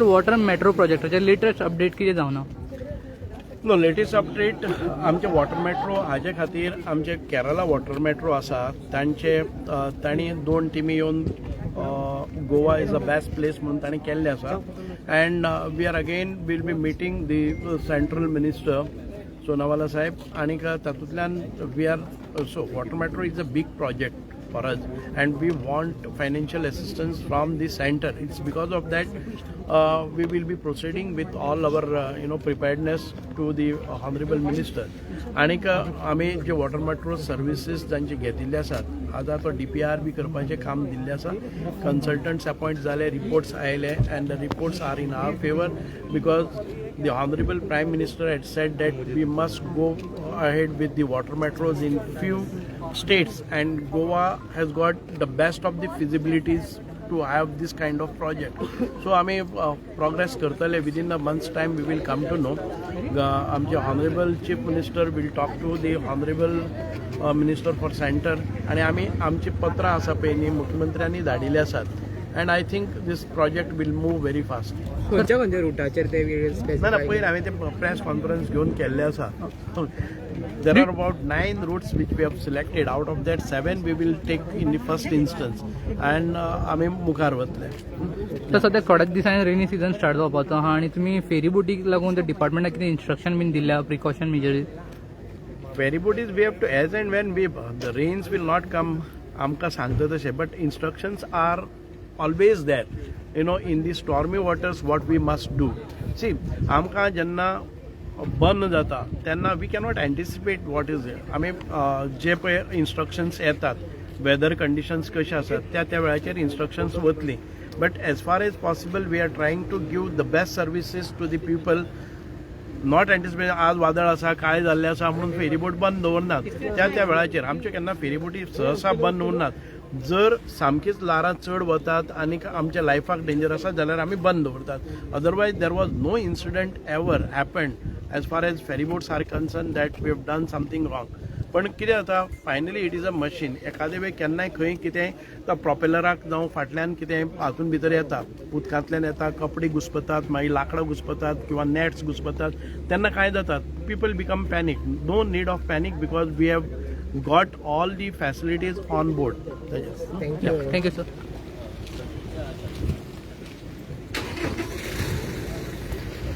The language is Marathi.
वॉटर मेट्रो प्रोजेक्टाचे लेटेस्ट अपडेट कितें जावना? नो लेटेस्ट अपडेट आमचे वॉटर मेट्रो हाजे खातीर आमचे केरला वॉटर मेट्रो आसा तांणी 2 टिमी येवन Goa is a best place म्हणून तांणी केल्ले आसा and we are again will be meeting the central minister Sonawala साहेब आनी तातूंतल्यान we are so water metro is a big project for us and we want financial assistance from the center. It's because of that we will be proceeding with all our preparedness to the honorable minister. आणि आमी जे वॉटर मेट्रो सर्विसीस जांचे घेतिल्ले आसात आतां तो DPR बी करपाचें काम दिल्लें आसा. कन्सल्टंट्स अपॉयंट जाले, रिपोर्ट्स आयले and the reports are in our favor because the honorable prime minister had said that we must go ahead with the water metros in few states and Goa has got the best of the feasibilities to have this kind of project. So आमी progress करतले within a month's time we will come to know. आमचे honorable chief minister will talk to the honorable minister for center आणि आमी आमची पत्रां आसा पळय न्ही मुख्यमंत्र्यांनी धाडिल्ली आसात and I think this project will move very fast. खंयच्या रुटाचेर ते ना पयर हांवें ते प्रेस कॉन्फरन्स घेवन केल्ले आसा. There are about 9 routes which we have selected. Out of that 7 we will take in the first instance and आमी मुखार वतले. तर सध्या थोड्याच दिसांनी रेनी सीझन स्टार्ट जावपाचो आहा आणि तुम्ही फेरी बोटीक लागून त्या डिपार्टमेंटाक कितें इन्स्ट्रक्शन बीन दिल्या precaution मेजरीज? Ferry boats we have to as and when the rains will not come आमकां सांगता तशें but instructions are always there in the stormy waters what we must do. See आमकां जेन्ना बंद जाता तेन्ना we cannot anticipate what is आमी जे पळय इन्स्ट्रक्शन्स येतात वेदर कंडिशन्स कशे आसात त्या वेळाचेर इन्स्ट्रक्शन्स वतली but as far as possible we are trying to give the best services to the people. Not anticipate आज वादळ आसा काळें जाल्लें आसा म्हणून फेरीबोट बंद दवरनात त्या वेळाचेर आमचे केन्ना फेरीबोटी सहसा बंद उरनात. जर सामकीच लारां चड वतात आनी आमच्या लायफाक डेंजर आसा जाल्यार आमी बंद दवरतात. Otherwise there was no incident ever happened as far as ferryboats are concern that we have done something wrong. पण कितें जाता finally it is a machine. एखादे वेळ केन्नाय खंय कितें तो प्रोपेलराक जावं फाटल्यान कितें हातून भितर येता उदकांतल्यान येता कपडे घुस्पतात मागीर लांकडां घुस्पतात किंवा नेट्स घुस्पतात तेन्ना काय जातात people become panic. No need of panic because we have got all the facilities on board. Thank you. Thank you, sir.